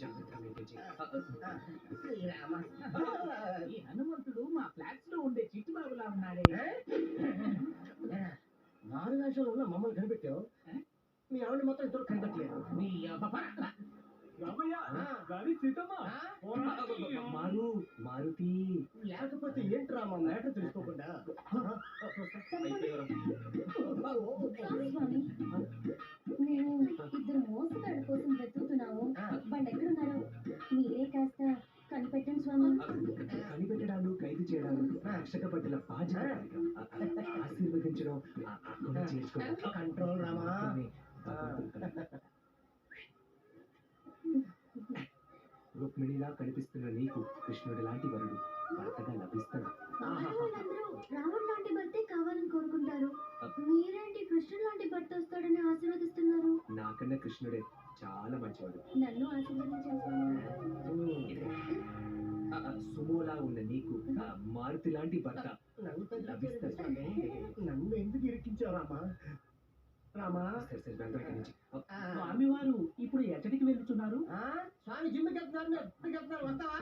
జాగ్రత్తగా మెయింటైన్ చేయి. శ్రీరామ ఈ హనుమంతుడు మా ఫ్లాట్స్ లో ఉండే చిట్టుబాబులా ఉన్నాడే. మారు వేషంలో ఉన్న మమ్మల్ని కనిపెట్టావు మీ ఆవిడ మాత్రం ఇంతలో కనిపెట్టలేదు నీ అబ్బా రామయ్య, గాడి సీతమ్మ, మారు మారుతి లేకపోతే ఏంట్రా మా మ్యాటర్ తెలుసుకోకుండా అయిపోయారు. స్వామి మేము ఇద్దరు మోసగాడు కోసం వెతుకుతున్నాము. వాళ్ళు ఎక్కడున్నారో మీరే కాస్త కనిపెట్టండి స్వామి. కనిపెట్టడాలు, ఖైదు చేయడాలు రక్షక పట్టిన బాధ్యత. ఆశీర్వదించడం, అక్కడ చేసుకోవడం. కంట్రోల్ రామా రుక్మిణిలా కనిపిస్తున్న నీకు కృష్ణుడి లాంటి వరుడు భర్తగా లభిస్తాడు. వాళ్ళందరూ రావణ్ లాంటి భర్తే కావాలని కోరుకుంటారు. మీరేంటి కృష్ణుడు లాంటి భర్త వస్తాడని ఆశీర్వదిస్తున్నారు? నాకన్నా కృష్ణుడే చాలా మంచివాడు. నన్ను ఆశీర్వదించారు. సుమోలా ఉన్న నీకు మారుతి లాంటి భర్త లభిస్తాడు. నన్ను ఎందుకు ఇరికించావు రామా రామా సరే సరే వెళ్దాం ఇక్కడి నుంచి. స్వామి వారు ఇప్పుడు ఎక్కడికి వెళ్తున్నారు? స్వామి జిమ్కి వెళ్తున్నారు వస్తావా